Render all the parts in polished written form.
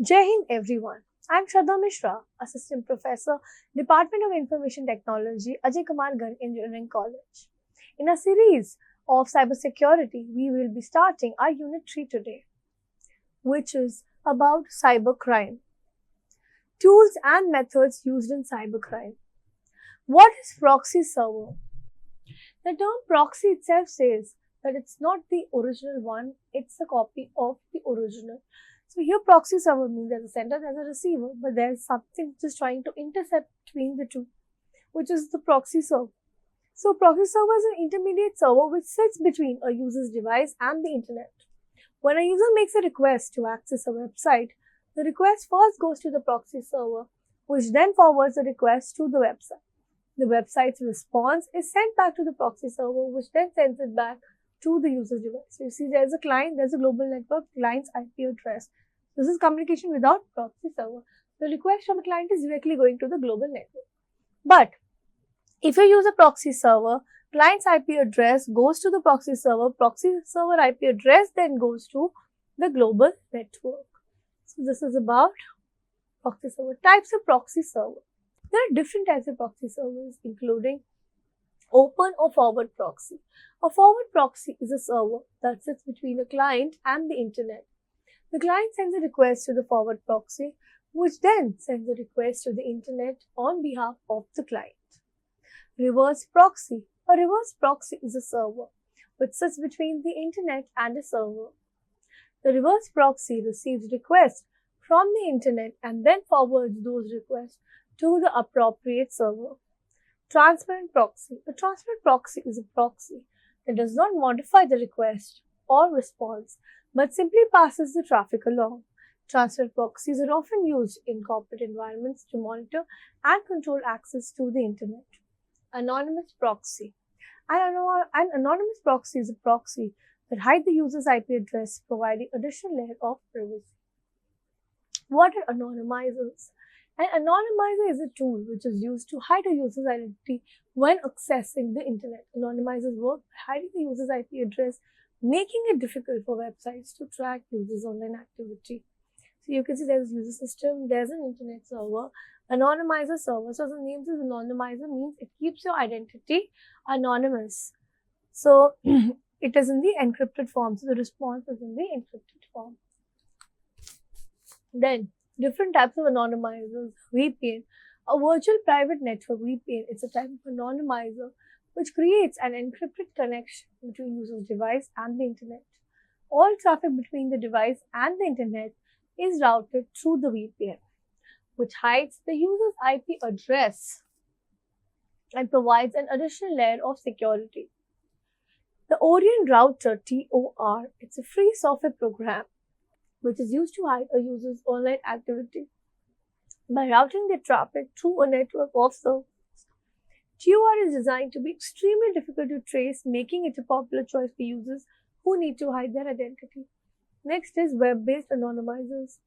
Jai Hind everyone. I'm Shraddha Mishra, Assistant Professor, Department of Information Technology, Ajay Kumar Garg Engineering College. In a series of cybersecurity, we will be starting our Unit 3 today, which is about cybercrime. Tools and methods used in cybercrime. What is proxy server? The term proxy itself says that it's not the original one, it's a copy of the original. So here proxy server means there's a sender, there's a receiver, but there's something just trying to intercept between the two, which is the proxy server. So proxy server is an intermediate server which sits between a user's device and the internet. When a user makes a request to access a website, the request first goes to the proxy server, which then forwards the request to the website. The website's response is sent back to the proxy server, which then sends it back to the user's device. So you see there's a client, there's a global network, client's IP address. This is communication without proxy server. The request from a client is directly going to the global network. But if you use a proxy server, client's IP address goes to the proxy server IP address then goes to the global network. So this is about proxy server. Types of proxy server. There are different types of proxy servers, including open or forward proxy. A forward proxy is a server that sits between a client and the internet. The client sends a request to the forward proxy, which then sends a request to the internet on behalf of the client. Reverse proxy. A reverse proxy is a server which sits between the internet and a server. The reverse proxy receives requests from the internet and then forwards those requests to the appropriate server. Transparent proxy. A transparent proxy is a proxy that does not modify the request or response, but simply passes the traffic along. Transparent proxies are often used in corporate environments to monitor and control access to the internet. Anonymous proxy. An anonymous proxy is a proxy that hides the user's IP address, providing additional layer of privacy. What are anonymizers? An anonymizer is a tool which is used to hide a user's identity when accessing the internet. Anonymizers work by hiding the user's IP address, making it difficult for websites to track users' online activity. So you can see there's a user system, there's an internet server, anonymizer server. So the name says anonymizer means it keeps your identity anonymous. So it is in the encrypted form. So the response is in the encrypted form. Then different types of anonymizers. VPN. A virtual private network VPN. It's a type of anonymizer which creates an encrypted connection between user's device and the internet. All traffic between the device and the internet is routed through the VPN, which hides the user's IP address and provides an additional layer of security. The Orion Router, TOR, it's a free software program which is used to hide a user's online activity by routing their traffic through a network of servers. TOR is designed to be extremely difficult to trace, making it a popular choice for users who need to hide their identity. Next is web-based anonymizers.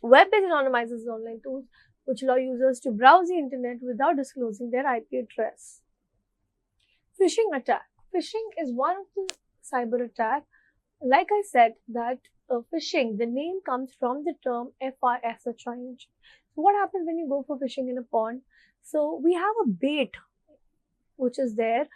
Web-based anonymizers are online tools which allow users to browse the internet without disclosing their IP address. Phishing attack. Phishing is one of the cyber attack. Like I said that phishing, the name comes from the term FRSHING. So what happens when you go for fishing in a pond? So we have a bait which is there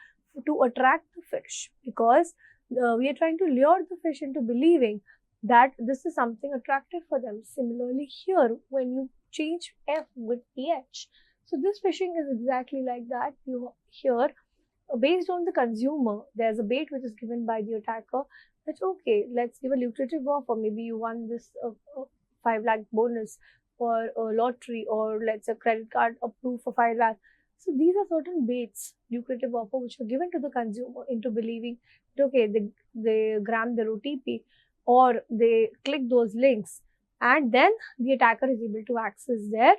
to attract the fish, because we are trying to lure the fish into believing that this is something attractive for them. Similarly here, when you change F with PH, so this phishing is exactly like that. You here, based on the consumer, there's a bait which is given by the attacker that okay, let's give a lucrative offer. Maybe you won this 5 lakh bonus or a lottery, or let's say credit card approved for 5 lakh. So these are certain baits, lucrative offer which are given to the consumer into believing that okay, they grab their OTP or they click those links, and then the attacker is able to access their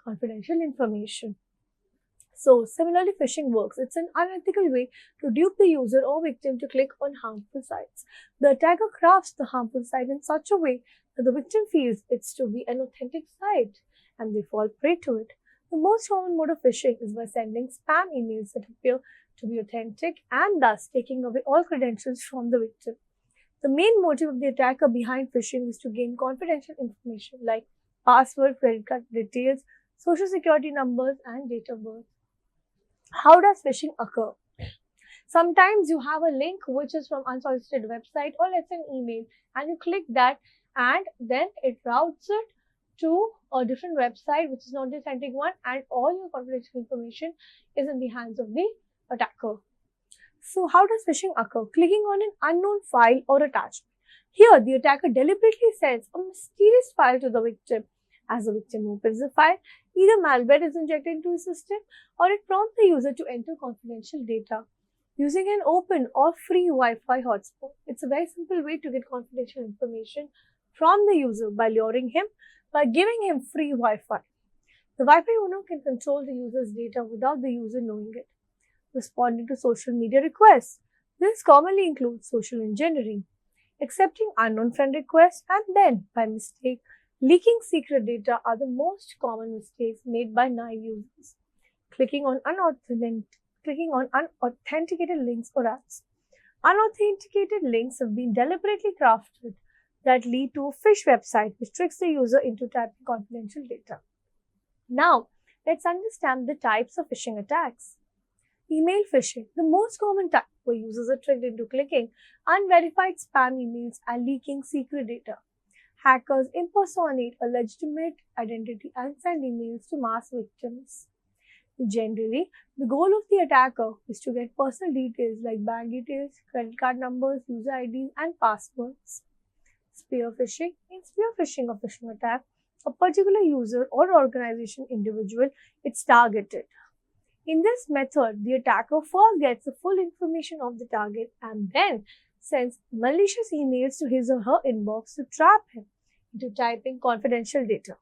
confidential information. So similarly, phishing works. It's an unethical way to dupe the user or victim to click on harmful sites. The attacker crafts the harmful site in such a way that the victim feels it's to be an authentic site, and they fall prey to it. The most common mode of phishing is by sending spam emails that appear to be authentic and thus taking away all credentials from the victim. The main motive of the attacker behind phishing is to gain confidential information like password, credit card details, social security numbers, and date of birth. How does phishing occur? Sometimes you have a link which is from unsolicited website, or let's say an email, and you click that and then it routes it to a different website which is not the authentic one, and all your confidential information is in the hands of the attacker. So how does phishing occur? Clicking on an unknown file or attachment. Here, the attacker deliberately sends a mysterious file to the victim. As the victim opens the file, either malware is injected into his system or it prompts the user to enter confidential data. Using an open or free Wi-Fi hotspot, it's a very simple way to get confidential information from the user by luring him by giving him free Wi-Fi. The Wi-Fi owner can control the user's data without the user knowing it. Responding to social media requests. This commonly includes social engineering, accepting unknown friend requests, and then, by mistake, leaking secret data are the most common mistakes made by naive users. Clicking on unauthenticated links or apps. Unauthenticated links have been deliberately crafted that lead to a phish website which tricks the user into typing confidential data. Now, let's understand the types of phishing attacks. Email phishing, the most common type, where users are tricked into clicking unverified spam emails and leaking secret data. Hackers impersonate a legitimate identity and send emails to mass victims. Generally, the goal of the attacker is to get personal details like bank details, credit card numbers, user IDs, and passwords. Spear phishing. In spear phishing or phishing attack, a particular user or organization individual is targeted. In this method, the attacker first gets the full information of the target and then sends malicious emails to his or her inbox to trap him into typing confidential data.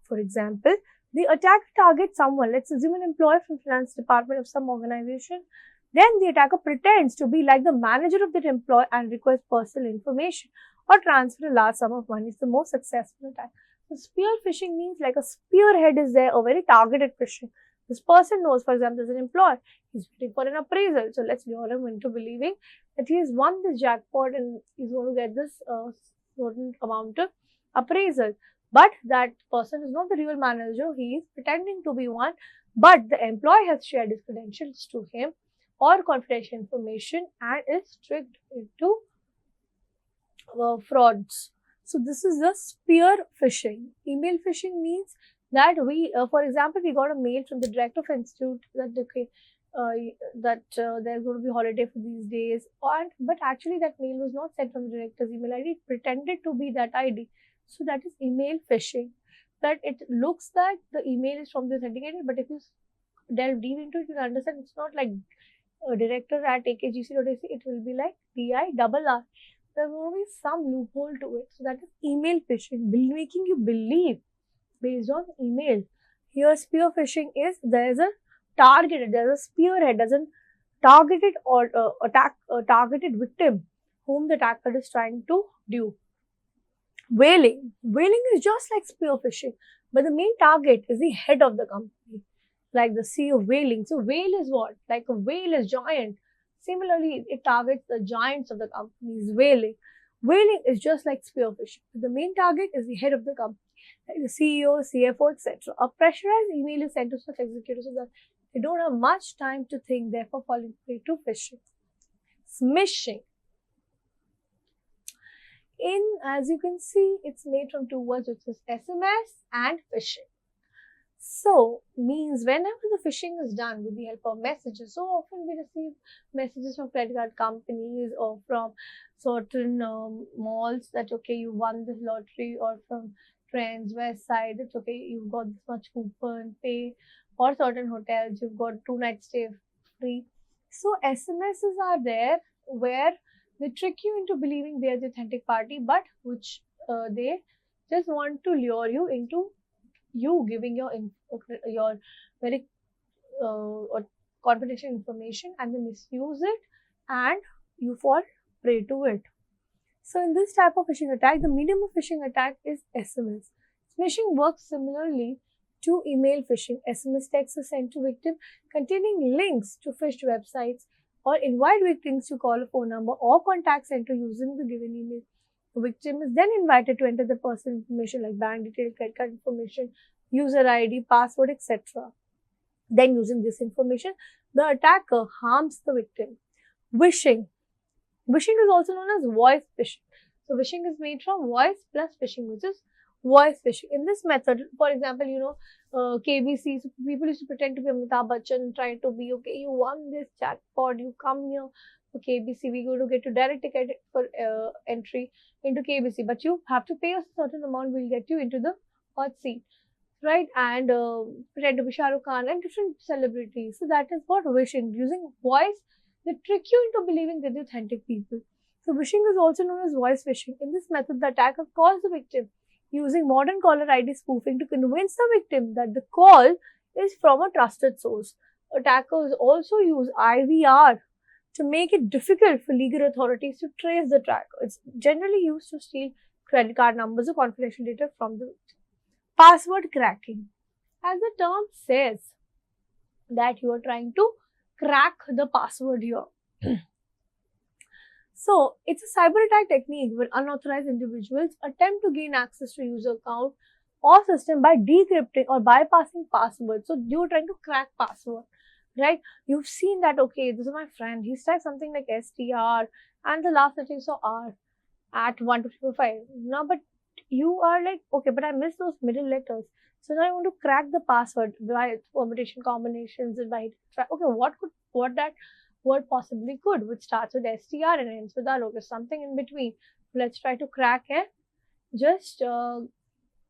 For example, the attacker targets someone, let's assume an employee from finance department of some organization. Then the attacker pretends to be like the manager of that employee and requests personal information or transfer a large sum of money. It's the most successful attack. So spear phishing means like a spearhead is there, a very targeted phishing. This person knows, for example, as an employer, he's waiting for an appraisal. So let's lure him into believing that he has won this jackpot and he's going to get this certain amount of appraisal. But that person is not the real manager. He is pretending to be one. But the employee has shared his credentials to him or confidential information and is tricked into frauds. So this is the spear phishing. Email phishing means that we, for example, we got a mail from the director of institute that there's going to be holiday for these days, but actually that mail was not sent from the director's email ID. It pretended to be that ID. So that is email phishing. That it looks that the email is from the authenticated, but if you delve deep into it, you'll understand it's not like director at akgc.ac. It will be like DIRR. There will be some loophole to it. So that is email phishing, making you believe based on email. Here, spear phishing is there is a targeted, there is a spearhead, there's a targeted or targeted victim whom the attacker is trying to do. Whaling is just like spear phishing, but the main target is the head of the company, like the CEO of whaling. So whale is what? Like a whale is giant. Similarly, it targets the giants of the companies. Whaling is just like spear phishing. The main target is the head of the company, like the CEO, CFO, etc. A pressurized email is sent to such executives so that they don't have much time to think, therefore falling prey to phishing. Smishing. As you can see, it's made from two words, which is SMS and phishing. So, means whenever the phishing is done with the help of messages, so often we receive messages from credit card companies or from certain malls that, okay, you won this lottery, or from Trends, West Side, it's okay, you've got this much coupon, pay, or certain hotels, you've got 2 nights stay free. So, SMSs are there where they trick you into believing they are the authentic party, but which they just want to lure you into you giving your very confidential information, and they misuse it and you fall prey to it. So in this type of phishing attack, the medium of phishing attack is SMS. Phishing works similarly to email phishing. SMS texts are sent to victim containing links to phished websites or invite victims to call a phone number or contact center using the given email. The victim is then invited to enter the personal information like bank details, credit card information, user ID, password, etc. Then using this information, the attacker harms the victim. Wishing. Wishing is also known as voice phishing. So wishing is made from voice plus phishing, which is voice phishing. In this method, for example, KBC, so people used to pretend to be Amitabh Bachchan, try to be, okay, you won this jackpot, you come here for KBC, we're going to get a direct ticket for entry into KBC, but you have to pay us a certain amount, we'll get you into the hot seat, right? And pretend to be Shah Rukh Khan and different celebrities. So that is what wishing. Using voice, they trick you into believing they're the authentic people. So wishing is also known as voice phishing. In this method, the attacker calls the victim using modern caller ID spoofing to convince the victim that the call is from a trusted source. Attackers also use IVR to make it difficult for legal authorities to trace the tracker. It's generally used to steal credit card numbers or confidential data from the victim. Password cracking. As the term says, that you are trying to crack the password here. So, it's a cyber attack technique where unauthorized individuals attempt to gain access to user account or system by decrypting or bypassing passwords. So, you're trying to crack password, right? You've seen that, okay, this is my friend, he's typed something like STR and the last letter you saw R at 1245. Now, but you are like, okay, but I missed those middle letters. So now I want to crack the password by permutation combinations and by try. Okay, what that word possibly could, which starts with STR and ends with R. Okay, something in between. Let's try to crack and just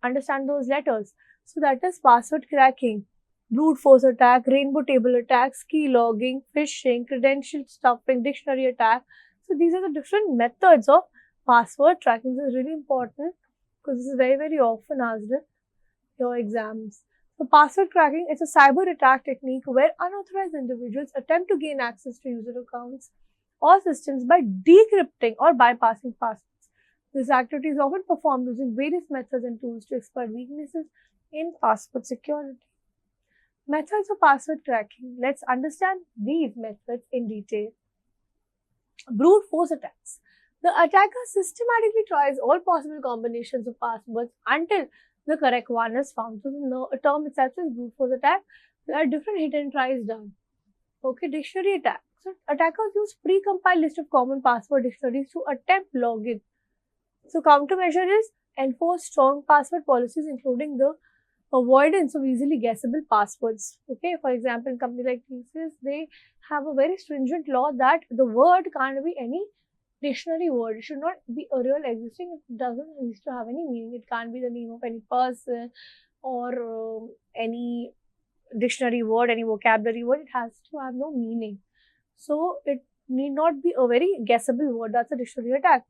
understand those letters. So that is password cracking, brute force attack, rainbow table attacks, key logging, phishing, credential stuffing, dictionary attack. So these are the different methods of password tracking. This is really important because this is very, very often asked in your exams. So password cracking is a cyber attack technique where unauthorized individuals attempt to gain access to user accounts or systems by decrypting or bypassing passwords. This activity is often performed using various methods and tools to exploit weaknesses in password security. Methods of password cracking. Let's understand these methods in detail. Brute force attacks. The attacker systematically tries all possible combinations of passwords until the correct one is found. So the term itself is brute force attack. There are different hit and tries done. Okay, dictionary attack. So attackers use pre-compiled list of common password dictionaries to attempt login. So countermeasure is enforce strong password policies, including the avoidance of easily guessable passwords. Okay, for example, in company like TCS, they have a very stringent law that the word can't be any dictionary word. It should not be a real existing. It doesn't need to have any meaning. It can't be the name of any person or any dictionary word, any vocabulary word. It has to have no meaning. So it need not be a very guessable word. That's a dictionary attack.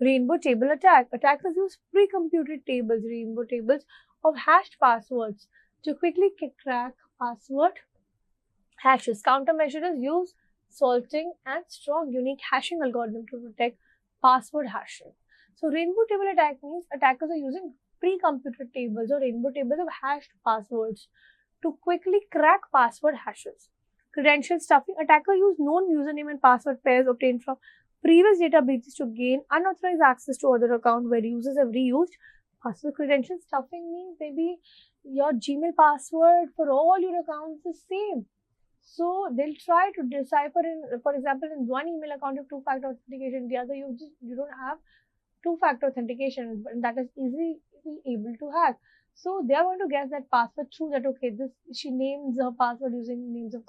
Rainbow table attack. Attackers use pre-computed tables, rainbow tables of hashed passwords to quickly crack password hashes. Countermeasures use salting and strong unique hashing algorithm to protect password hashing. So rainbow table attack means attackers are using pre-computed tables or rainbow tables of hashed passwords to quickly crack password hashes. Credential stuffing. Attackers use known username and password pairs obtained from previous data breaches to gain unauthorized access to other accounts where users have reused password. Credential stuffing means maybe your Gmail password for all your accounts is same. So they'll try to decipher in, for example, in one email account you have two-factor authentication, the other you don't have two-factor authentication, and that is easily able to hack. So they are going to guess that password through that, okay, she names her password using names of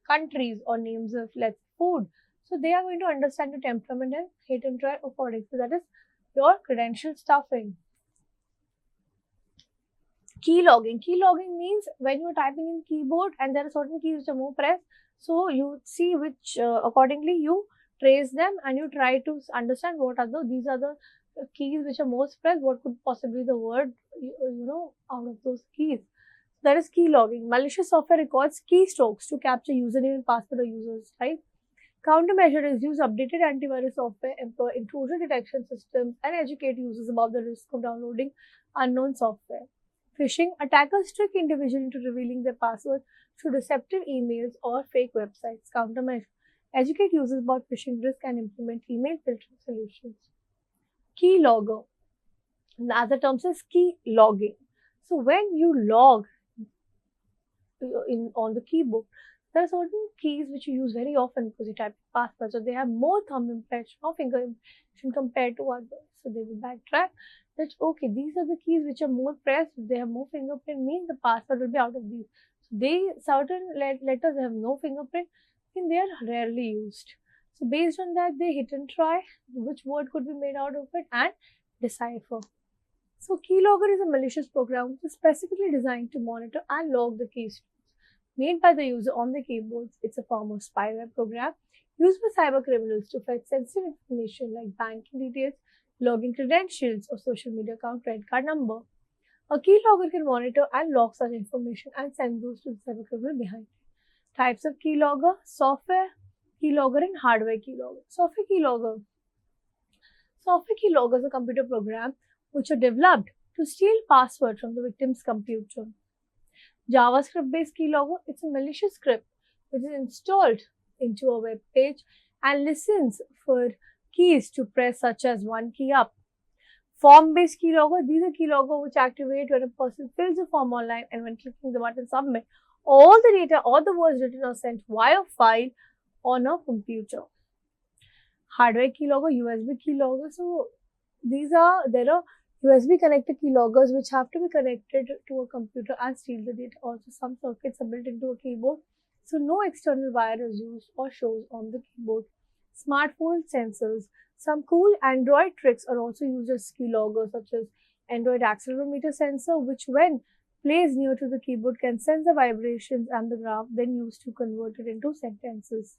countries or names of food. So they are going to understand your temperament and hit and try according. So that is your credential stuffing. Key logging. Key logging means when you are typing in keyboard and there are certain keys which are more pressed. So you see which accordingly you trace them and you try to understand what are these are the keys which are most pressed. What could possibly the word out of those keys. That is key logging. Malicious software records keystrokes to capture username and password of users, right? Countermeasure is use updated antivirus software, employ intrusion detection systems, and educate users about the risk of downloading unknown software. Phishing. Attackers trick individuals into revealing their password through deceptive emails or fake websites. Countermeasure. educate users about phishing risk, and implement email filtering solutions. Keylogger. As the term says, key logging. So when you log on the keyboard, there are certain keys which you use very often because you type password. So they have more thumb impression or finger impression compared to others. So they will backtrack that okay, these are the keys which are more pressed. They have more fingerprint, means the password will be out of these. So they certain letters have no fingerprint, and they are rarely used. So based on that, they hit and try which word could be made out of it and decipher. So keylogger is a malicious program which is specifically designed to monitor and log the keystrokes made by the user on the keyboards. It's a form of spyware program used by cyber criminals to fetch sensitive information like banking details, login credentials, or social media account credit card number. A keylogger can monitor and log such information and send those to the cyber criminal behind it. Types of keylogger: software keylogger and hardware keylogger. Software keylogger. Software keylogger is a computer program which are developed to steal password from the victim's computer. JavaScript-based keylogger, it's a malicious script which is installed into a web page and listens for keys to press such as one key up. Form-based keylogger, these are keylogger which activate when a person fills a form online and when clicking the button submit, all the data or the words written are sent via file on a computer. Hardware keylogger, USB keylogger. So there are USB connected keyloggers which have to be connected to a computer and steal the data. Also, some circuits are built into a keyboard, so no external wire is used or shows on the keyboard. Smartphone sensors. Some cool Android tricks are also used as keyloggers, such as Android accelerometer sensor, which when placed near to the keyboard can sense the vibrations and the graph, then used to convert it into sentences.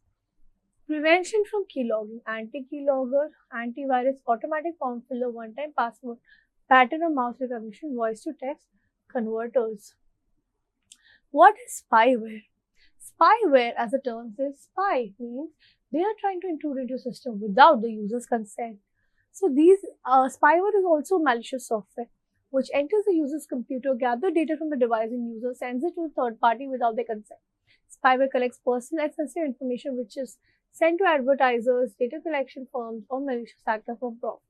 Prevention from keylogging. Anti-keylogger, antivirus, automatic form filler, one-time password, pattern or mouse recognition, voice to text converters. What is spyware? Spyware, as the term says, spy means they are trying to intrude into your system without the user's consent. So these spyware is also malicious software which enters the user's computer, gathers data from the device and user sends it to a third party without their consent. Spyware collects personal and sensitive information which is sent to advertisers, data collection firms, or malicious actors for profit.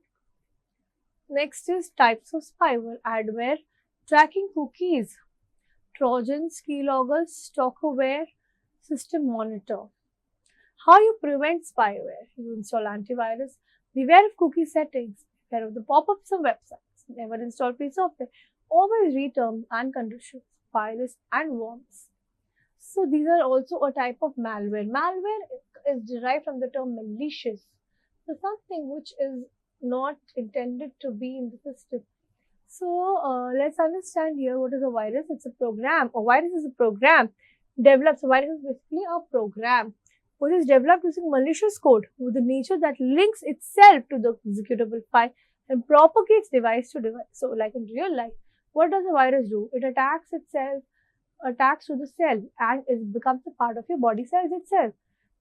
Next is types of spyware. Adware, tracking cookies, Trojans, keyloggers, stalkerware, system monitor. How you prevent spyware? You install antivirus, beware of cookie settings, beware of the pop-ups of websites, never install free software, always read terms and conditions, virus and worms. So these are also a type of malware. Malware is derived from the term malicious. So something which is not intended to be in the system. So let's understand here what is a virus. It's a program. A virus is a program developed. So virus is basically a program which is developed using malicious code with the nature that links itself to the executable file and propagates device to device. So like in real life, what does a virus do? It attacks itself, attacks to the cell and it becomes a part of your body cells itself.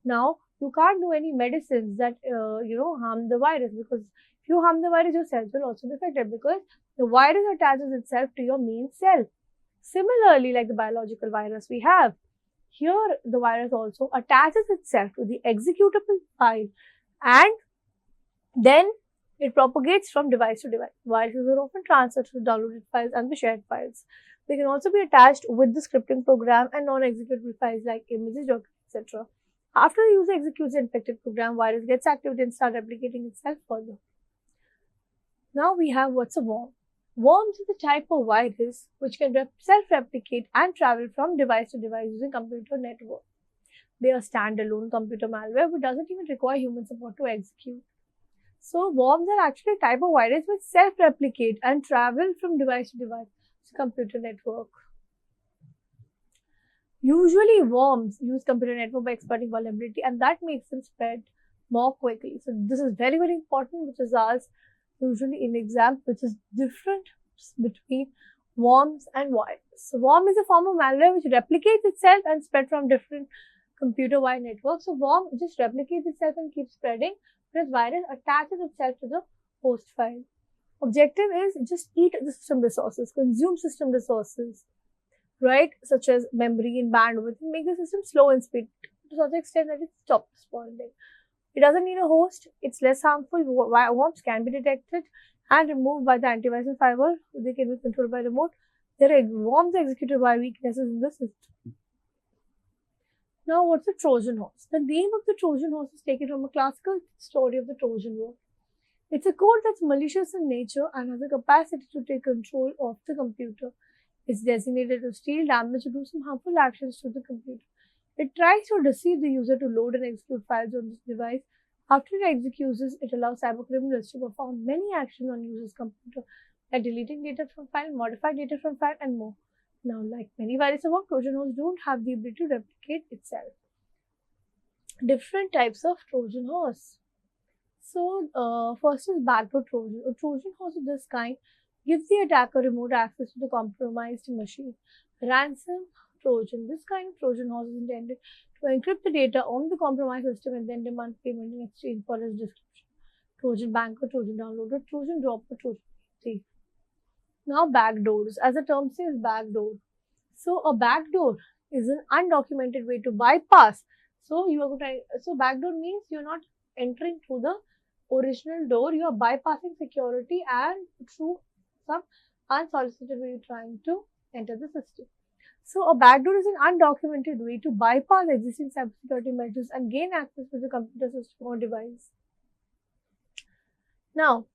Now, you can't do any medicines that, harm the virus, because if you harm the virus, your cells will also be affected because the virus attaches itself to your main cell. Similarly, like the biological virus we have, here the virus also attaches itself to the executable file and then it propagates from device to device. Viruses are often transferred to the downloaded files and the shared files. They can also be attached with the scripting program and non-executable files like images, documents, etc. After the user executes the infected program, virus gets activated and starts replicating itself further. Now we have what's a worm. Worms is a type of virus which can self-replicate and travel from device to device using computer network. They are standalone computer malware which doesn't even require human support to execute. So worms are actually a type of virus which self-replicate and travel from device to device to computer network. Usually worms use computer network by exploiting vulnerability and that makes them spread more quickly. So this is very, very important, which is asked usually in exam, which is different between worms and virus. So worm is a form of malware which replicates itself and spread from different computer-wide networks. So worm just replicates itself and keeps spreading, whereas virus attaches itself to the host file. Objective is just eat the system resources, consume system resources, right, such as memory and bandwidth, and make the system slow and speed. to such an extent that it stops responding. It doesn't need a host. It's less harmful. Worms can be detected and removed by the antivirus fiber. They can be controlled by remote. Worms are executed by weaknesses in the system. Now, what's a Trojan horse? The name of the Trojan horse is taken from a classical story of the Trojan War. It's a code that's malicious in nature and has a capacity to take control of the computer. It's designated to steal, damage, or do some harmful actions to the computer. It tries to deceive the user to load and execute files on this device. After it executes this, it allows cybercriminals to perform many actions on user's computer, like deleting data from file, modifying data from file, and more. Now, like many viruses, Trojan horse don't have the ability to replicate itself. Different types of Trojan horse. So, first is backdoor Trojan. A Trojan horse of this kind gives the attacker remote access to the compromised machine. Ransom Trojan. This kind of Trojan horse is intended to encrypt the data on the compromised system and then demand payment in exchange for its description. Trojan banker, Trojan downloader, Trojan dropper, Trojan thief. Now, backdoors. As the term says, backdoor. So, a backdoor is an undocumented way to bypass. So, backdoor means you're not entering through the original door, you are bypassing security and through some unsolicited way you're trying to enter the system. So, a backdoor is an undocumented way to bypass existing cybersecurity measures and gain access to the computer system or device. Now,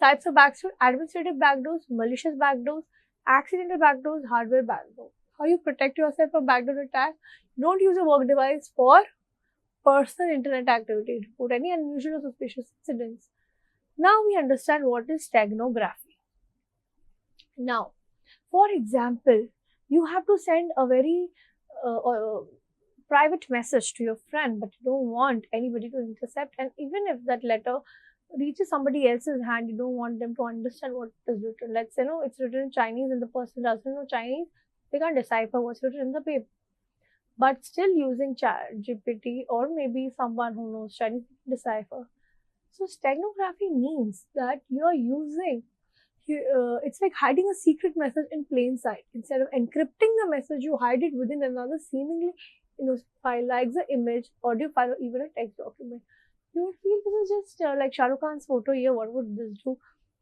types of backdoors: administrative backdoors, malicious backdoors, accidental backdoors, hardware backdoor. How you protect yourself from backdoor attack? Don't use a work device for personal internet activity to report any unusual or suspicious incidents. Now we understand what is steganography. Now, for example, you have to send a very private message to your friend, but you don't want anybody to intercept, and even if that letter reaches somebody else's hand, you don't want them to understand what is written. Let's say, it's written in Chinese and the person doesn't know Chinese, they can't decipher what's written in the paper. But still using ChatGPT or maybe someone who knows Chinese decipher. So, steganography means that you are using, it's like hiding a secret message in plain sight. Instead of encrypting the message, you hide it within another seemingly file like the image, audio file, or even a text document. You would feel this is just like Shah Rukh Khan's photo here. What would this do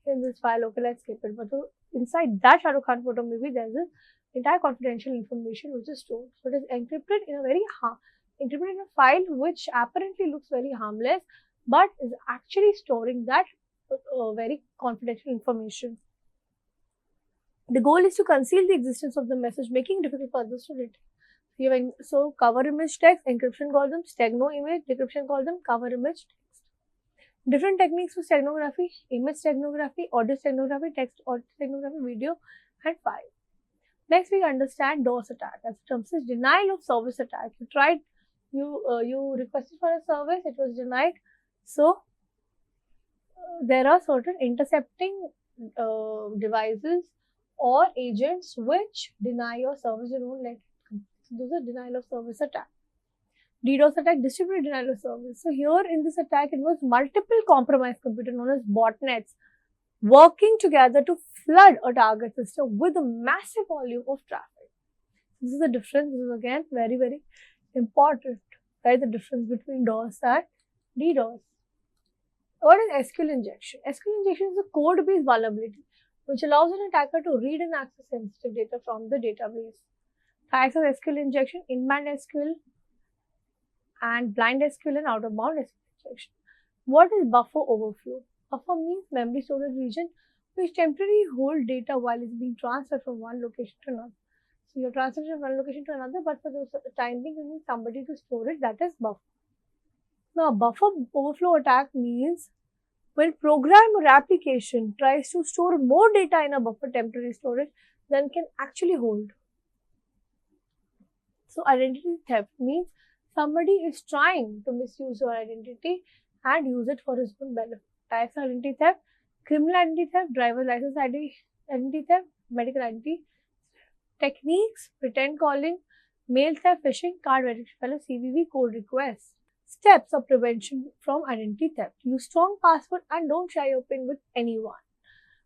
in this file? Okay, let's skip it. But inside that Shah Rukh Khan photo, maybe there's this entire confidential information which is stored. So it is encrypted in a file which apparently looks very harmless, but is actually storing that very confidential information. The goal is to conceal the existence of the message, making it difficult for others to detect. So cover image text, encryption calls them stegno image, decryption calls them cover image text. Different techniques for steganography: image steganography, audio steganography, text audio steganography, video, and file. Next, we understand DOS attack. As the term says, denial of service attack. You requested for a service, it was denied. So, there are certain intercepting devices or agents which deny your service. You don't let it come. So, those are denial of service attack. DDoS attack, distributed denial of service. So, here in this attack, it was multiple compromised computers known as botnets working together to flood a target system with a massive volume of traffic. This is the difference. This is again very, very important, right? The difference between DOS and DDoS. What is SQL injection? SQL injection is a code-based vulnerability which allows an attacker to read and access sensitive data from the database. Types of SQL injection: inbound SQL and blind SQL and out-of-bound SQL injection. What is buffer overflow? Buffer means memory storage region which temporarily hold data while it's being transferred from one location to another. So, you're transferring from one location to another, but for the time being, you need somebody to store it. That is buffer. Now, buffer overflow attack means when program or application tries to store more data in a buffer temporary storage than can actually hold. So, identity theft means somebody is trying to misuse your identity and use it for his own benefit. Types of identity theft: criminal identity theft, driver's license identity theft, medical identity. Techniques: pretend calling, mail theft, phishing, card verification, CVV, code requests. Steps of prevention from identity theft: use strong password and don't share your PIN with anyone.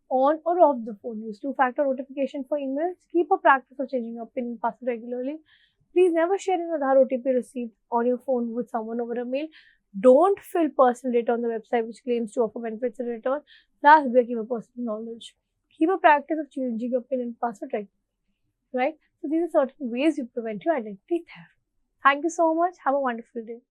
On or off the phone, use two-factor notification for emails. Keep a practice of changing your PIN and password regularly. Please never share an Aadhaar OTP received on your phone with someone over a mail. Don't fill personal data on the website which claims to offer benefits in return. Last, keep a personal knowledge. Keep a practice of changing your PIN and password regularly, right? So these are certain ways you prevent your identity theft. Thank you so much. Have a wonderful day.